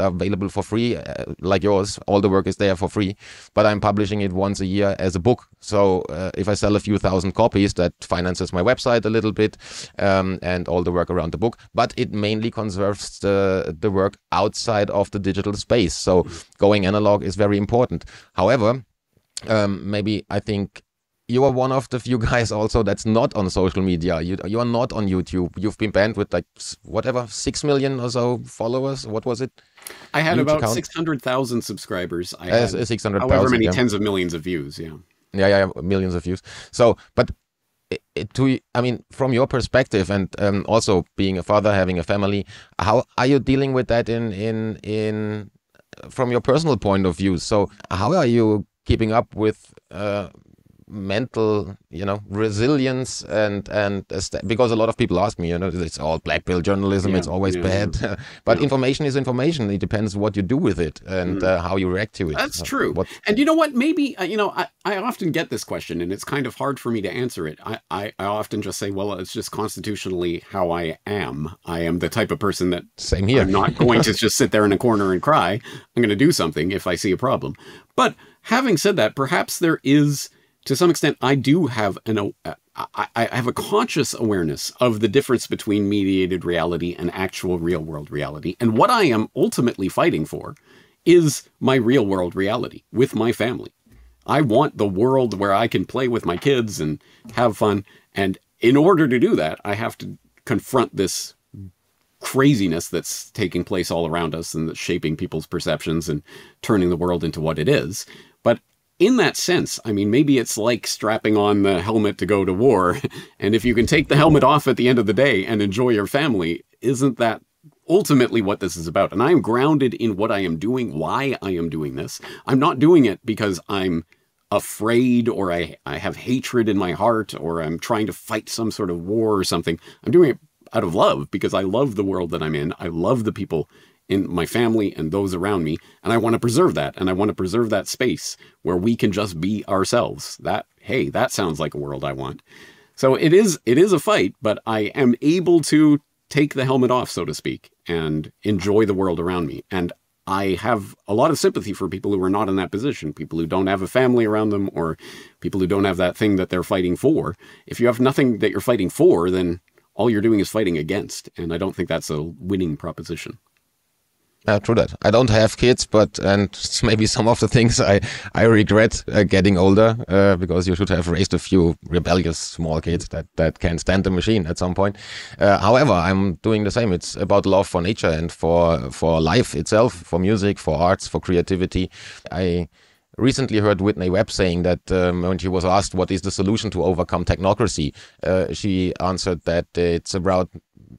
available for free, like yours. All the work is there for free, but I'm publishing it once a year as a book. So if I sell a few thousand copies, that finances my website a little bit and all the work around the book. But it mainly conserves the work outside of the digital space. So going analog is very important. However, maybe I think you are one of the few guys also that's not on social media. You are not on YouTube. You've been banned with 6 million or so followers. What was it? I had about 600,000 subscribers. I had 600,000. However many tens of millions of views. Yeah. Yeah, millions of views. So, but from your perspective and also being a father, having a family, how are you dealing with that in from your personal point of view? So, how are you keeping up with mental, resilience and because a lot of people ask me, it's all black pill journalism, it's always bad, but information is information. It depends what you do with it and how you react to it. That's true. And you know what? Maybe I often get this question, and it's kind of hard for me to answer it. I often just say, well, it's just constitutionally how I am. I am the type of person that same here. I'm not going to just sit there in a corner and cry. I'm going to do something if I see a problem. But having said that, perhaps there is, to some extent, I do have I have a conscious awareness of the difference between mediated reality and actual real world reality. And what I am ultimately fighting for is my real world reality with my family. I want the world where I can play with my kids and have fun. And in order to do that, I have to confront this craziness that's taking place all around us and that's shaping people's perceptions and turning the world into what it is. But in that sense, maybe it's like strapping on the helmet to go to war. And if you can take the helmet off at the end of the day and enjoy your family, isn't that ultimately what this is about? And I am grounded in what I am doing, why I am doing this. I'm not doing it because I'm afraid or I have hatred in my heart or I'm trying to fight some sort of war or something. I'm doing it out of love because I love the world that I'm in. I love the people in my family and those around me. And I want to preserve that. And I want to preserve that space where we can just be ourselves. That sounds like a world I want. So it is a fight, but I am able to take the helmet off, so to speak, and enjoy the world around me. And I have a lot of sympathy for people who are not in that position, people who don't have a family around them or people who don't have that thing that they're fighting for. If you have nothing that you're fighting for, then all you're doing is fighting against. And I don't think that's a winning proposition. True that. I don't have kids, and maybe some of the things I regret getting older because you should have raised a few rebellious small kids that can stand the machine at some point. However, I'm doing the same. It's about love for nature and for life itself, for music, for arts, for creativity. I recently heard Whitney Webb saying that when she was asked what is the solution to overcome technocracy, she answered that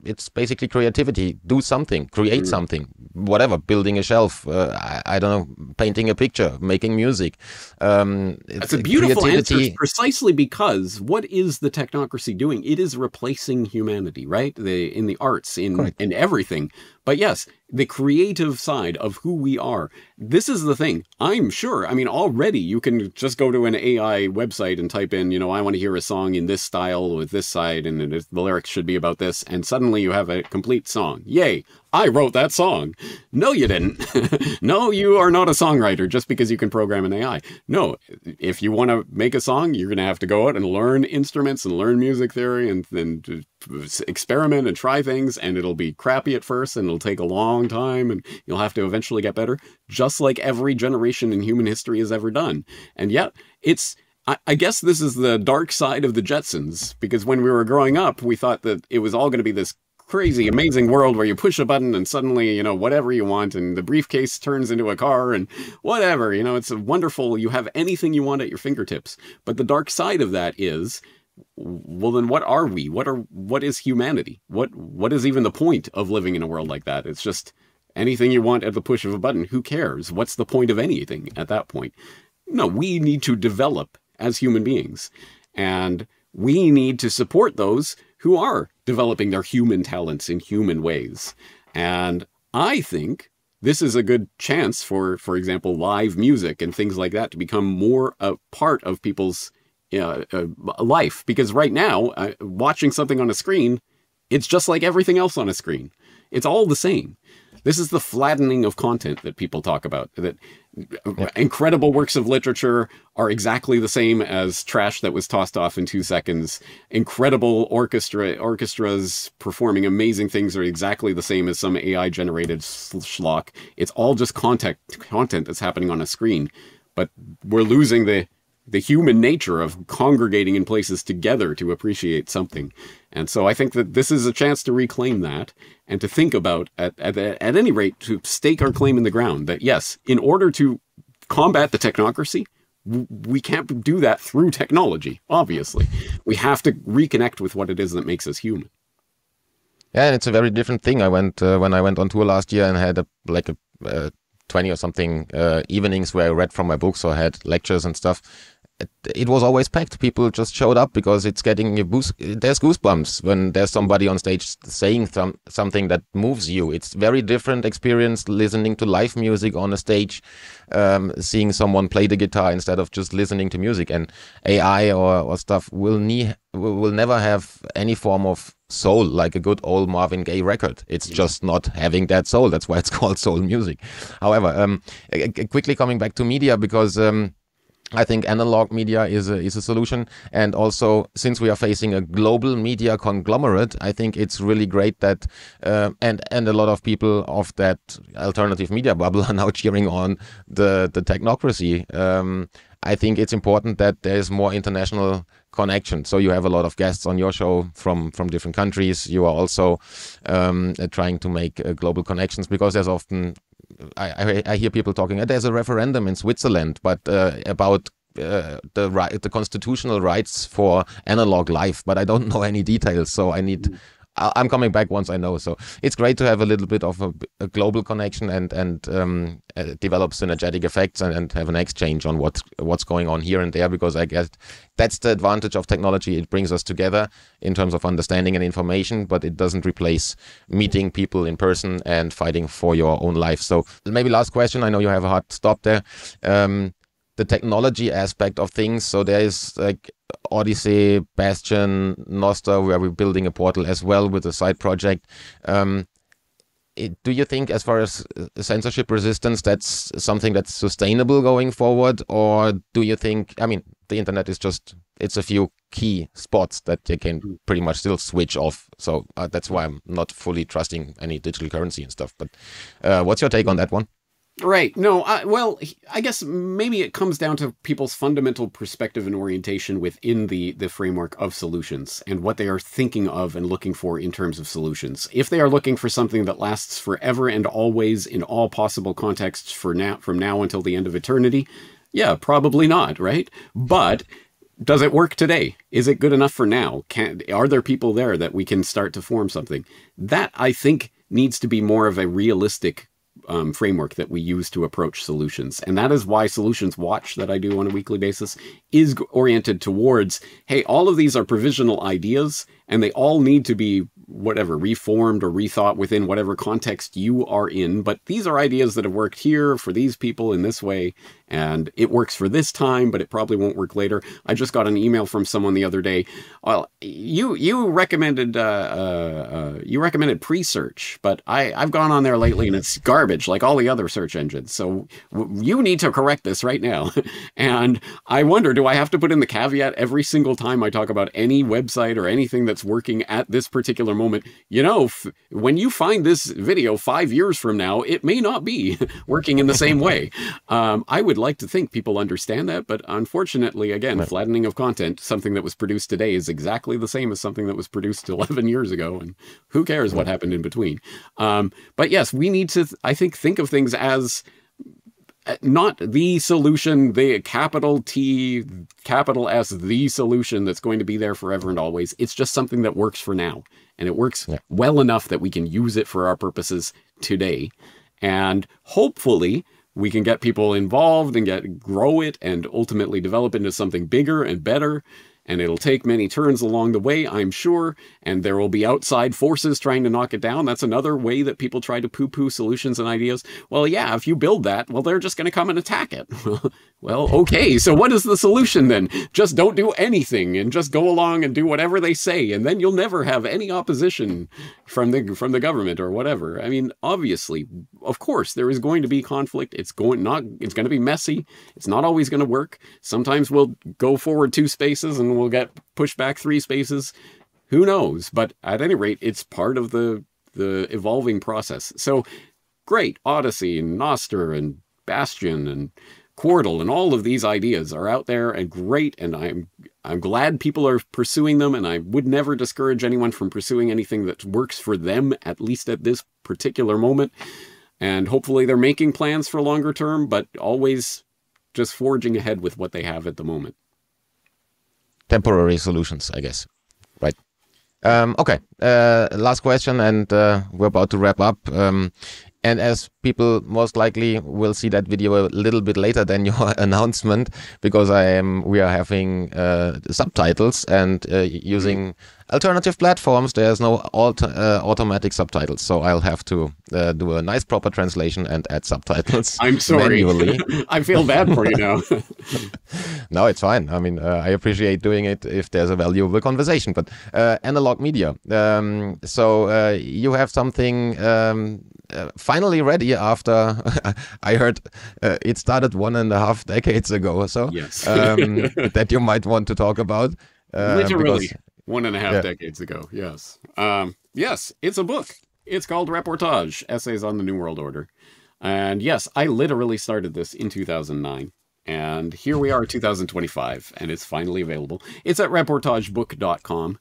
it's basically creativity. Do something, create something, whatever, building a shelf, I don't know, painting a picture, making music. That's a beautiful answer, precisely because what is the technocracy doing? It is replacing humanity, right? In the arts, in everything. But yes, the creative side of who we are. This is the thing. I'm sure. Already you can just go to an AI website and type in, I want to hear a song in this style with this side and the lyrics should be about this. And suddenly you have a complete song. Yay. I wrote that song. No, you didn't. No, you are not a songwriter just because you can program an AI. No, if you want to make a song, you're going to have to go out and learn instruments and learn music theory and then experiment and try things, and it'll be crappy at first and it'll take a long time and you'll have to eventually get better, just like every generation in human history has ever done. And yet, I guess this is the dark side of the Jetsons, because when we were growing up, we thought that it was all going to be this crazy, amazing world where you push a button and suddenly, you know, whatever you want, and the briefcase turns into a car and whatever, you know, it's a wonderful, you have anything you want at your fingertips. But the dark side of that is, well, then what are we? What is humanity? What is even the point of living in a world like that? It's just anything you want at the push of a button. Who cares? What's the point of anything at that point? No, we need to develop as human beings, and we need to support those who are developing their human talents in human ways. And I think this is a good chance for example, live music and things like that to become more a part of people's life. Because right now, watching something on a screen, it's just like everything else on a screen. It's all the same. This is the flattening of content that people talk about, that incredible works of literature are exactly the same as trash that was tossed off in 2 seconds. Incredible orchestras performing amazing things are exactly the same as some AI-generated schlock. It's all just content that's happening on a screen. But we're losing the human nature of congregating in places together to appreciate something. And so I think that this is a chance to reclaim that and to think about, at any rate, to stake our claim in the ground that, yes, in order to combat the technocracy, we can't do that through technology, obviously. We have to reconnect with what it is that makes us human. Yeah, and it's a very different thing. I went when I went on tour last year and had 20 or something evenings where I read from my books or had lectures and stuff. It was always packed. People just showed up because it's getting you there's goosebumps when there's somebody on stage saying something that moves you. It's very different experience listening to live music on a stage, seeing someone play the guitar instead of just listening to music. And AI or stuff will never have any form of soul like a good old Marvin Gaye record. It's just not having that soul. That's why it's called soul music. However, quickly coming back to media, because I think analog media is a solution, and also since we are facing a global media conglomerate, I think it's really great that and a lot of people of that alternative media bubble are now cheering on the technocracy. I think it's important that there's more international connection. So you have a lot of guests on your show from different countries. You are also trying to make global connections, because there's often I hear people talking, there's a referendum in Switzerland, but about the constitutional rights for analog life, but I don't know any details. So I'm coming back once I know. So it's great to have a little bit of a global connection and develop synergetic effects and have an exchange on what's going on here and there, because I guess that's the advantage of technology. It brings us together in terms of understanding and information, but it doesn't replace meeting people in person and fighting for your own life. So maybe last question. I know you have a hard stop there. The technology aspect of things. So there is like Odyssey, Bastion, Nostra, where we're building a portal as well with a side project. Do you think, as far as censorship resistance, that's something that's sustainable going forward? Or do you think, I mean, the internet is it's a few key spots that you can pretty much still switch off. So that's why I'm not fully trusting any digital currency and stuff. But what's your take on that one? Right. No, well, I guess maybe it comes down to people's fundamental perspective and orientation within the framework of solutions and what they are thinking of and looking for in terms of solutions. If they are looking for something that lasts forever and always in all possible contexts from now until the end of eternity, yeah, probably not, right? But does it work today? Is it good enough for now? Are there people there that we can start to form something? That, I think, needs to be more of a realistic framework that we use to approach solutions. And that is why Solutions Watch that I do on a weekly basis is oriented towards, hey, all of these are provisional ideas and they all need to be whatever, reformed or rethought within whatever context you are in. But these are ideas that have worked here for these people in this way, and it works for this time, but it probably won't work later. I just got an email from someone the other day. Well, you recommended pre-search, but I've gone on there lately and it's garbage like all the other search engines. So you need to correct this right now. And I wonder, do I have to put in the caveat every single time I talk about any website or anything that's working at this particular moment? You know, when you find this video 5 years from now, it may not be working in the same way. I would like to think people understand that, but unfortunately, again, flattening of content, something that was produced today is exactly the same as something that was produced 11 years ago, and who cares what happened in between. But yes, we need to, I think of things as not the solution, the capital T, capital S, the solution that's going to be there forever and always. It's just something that works for now, and it works well enough that we can use it for our purposes today. And hopefully we can get people involved and grow it and ultimately develop into something bigger and better. And it'll take many turns along the way, I'm sure. And there will be outside forces trying to knock it down. That's another way that people try to poo-poo solutions and ideas. Well, yeah, if you build that, well, they're just going to come and attack it. Well, okay, so what is the solution then? Just don't do anything and just go along and do whatever they say. And then you'll never have any opposition from the government or whatever. I mean, obviously, of course, there is going to be conflict. It's going to be messy. It's not always going to work. Sometimes we'll go forward 2 spaces and we'll get pushed back 3 spaces. Who knows? But at any rate, it's part of the evolving process. So great, Odyssey and Noster and Bastion and Quartal and all of these ideas are out there and great, and I'm glad people are pursuing them, and I would never discourage anyone from pursuing anything that works for them, at least at this particular moment. And hopefully they're making plans for longer term, but always just forging ahead with what they have at the moment. Temporary solutions, I guess. Right. Okay. Last question, and we're about to wrap up. And as people most likely will see that video a little bit later than your announcement, because we are having subtitles and using alternative platforms. There's no automatic subtitles, so I'll have to do a nice proper translation and add subtitles. I'm sorry. Manually. I feel bad for you now. No, it's fine. I mean, I appreciate doing it if there's a valuable conversation, but analog media. So you have something finally ready after I heard it started 1.5 decades ago or so. Yes. That you might want to talk about. Literally 1.5 decades ago. Yes. Yes, it's a book. It's called Reportage, Essays on the New World Order. And yes, I literally started this in 2009. And here we are, 2025, and it's finally available. It's at reportagebook.com.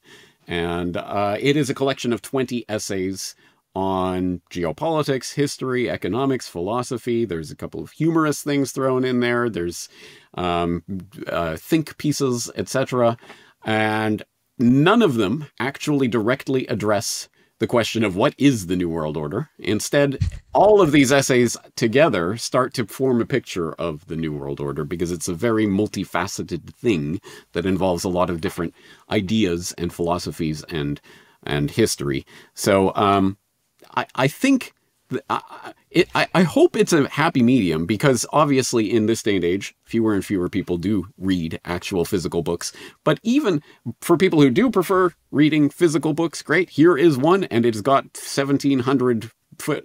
And it is a collection of 20 essays on geopolitics, history, economics, philosophy. There's a couple of humorous things thrown in there. There's think pieces, etc. And none of them actually directly address the question of what is the New World Order. Instead, all of these essays together start to form a picture of the New World Order, because it's a very multifaceted thing that involves a lot of different ideas and philosophies and history. So I think, I hope it's a happy medium, because obviously in this day and age, fewer and fewer people do read actual physical books. But even for people who do prefer reading physical books, great, here is one, and it's got 1,700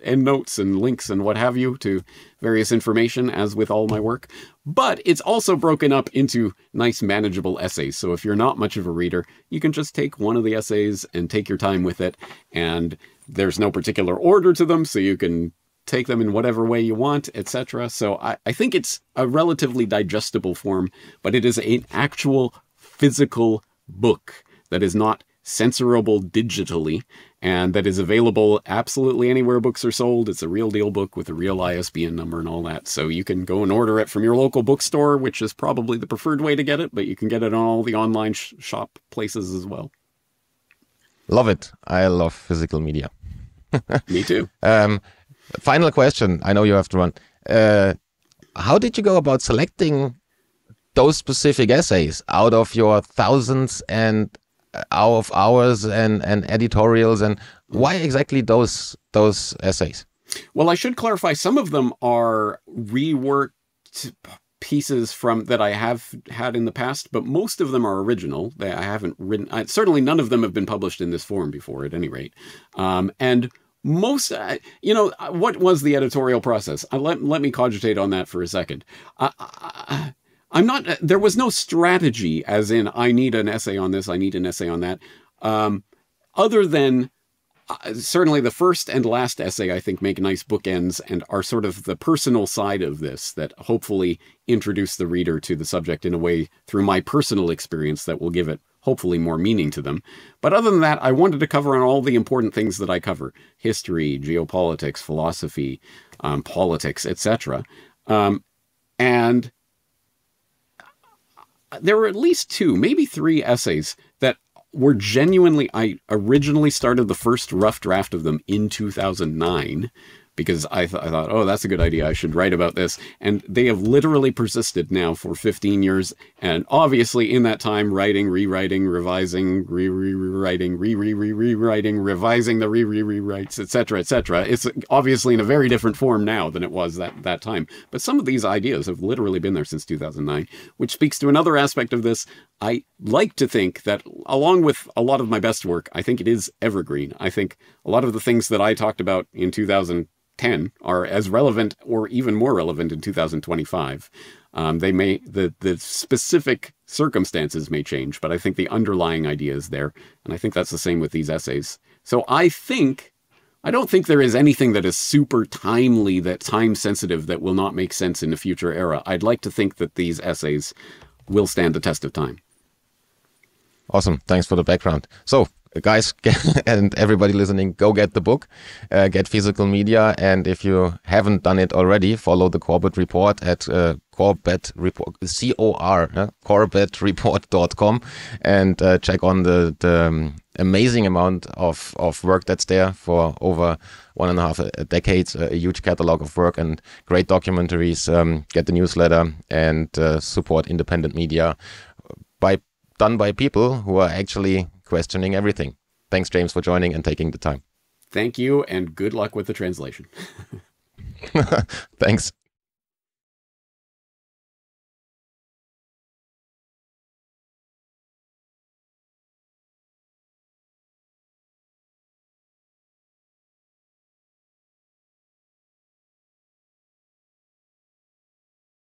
endnotes and links and what have you to various information, as with all my work. But it's also broken up into nice manageable essays. So if you're not much of a reader, you can just take one of the essays and take your time with it. And there's no particular order to them, so you can take them in whatever way you want, etc. So I think it's a relatively digestible form, but it is an actual physical book that is not censorable digitally, and that is available absolutely anywhere books are sold. It's a real deal book with a real ISBN number and all that. So you can go and order it from your local bookstore, which is probably the preferred way to get it, but you can get it on all the online shop places as well. Love it. I love physical media. Me too. Final question. I know you have to run. How did you go about selecting those specific essays out of your thousands and of hours and editorials, and why exactly those essays? Well, I should clarify, some of them are reworked pieces from that I have had in the past, but most of them are original. I haven't written, certainly none of them have been published in this form before, at any rate. And most, what was the editorial process? Let me cogitate on that for a second. I'm not, there was no strategy as in, I need an essay on this, I need an essay on that. Other than certainly the first and last essay, I think, make nice bookends and are sort of the personal side of this that hopefully introduce the reader to the subject in a way through my personal experience that will give it hopefully more meaning to them. But other than that, I wanted to cover on all the important things that I cover: history, geopolitics, philosophy, politics, etc. And there were at least 2, maybe 3 essays that were genuinely, I originally started the first rough draft of them in 2009 because I thought, oh, that's a good idea, I should write about this. And they have literally persisted now for 15 years. And obviously in that time, writing, rewriting, revising, rewriting, rewriting, revising the rewrites, etc., etc. It's obviously in a very different form now than it was that time. But some of these ideas have literally been there since 2009, which speaks to another aspect of this. I like to think that along with a lot of my best work, I think it is evergreen. I think a lot of the things that I talked about in 2010 are as relevant or even more relevant in 2025. The specific circumstances may change, but I think the underlying idea is there. And I think that's the same with these essays. So I don't think there is anything that is super timely, that time sensitive, that will not make sense in a future era. I'd like to think that these essays will stand the test of time. Awesome. Thanks for the background. So, guys, and everybody listening, go get the book, get physical media, and if you haven't done it already, follow the Corbett Report at Corbett Report, CORBETtreport.com, and check on the amazing amount of work that's there for over 1.5 decades, a huge catalog of work and great documentaries. Get the newsletter and support independent media done by people who are actually questioning everything. Thanks, James, for joining and taking the time. Thank you, and good luck with the translation. Thanks.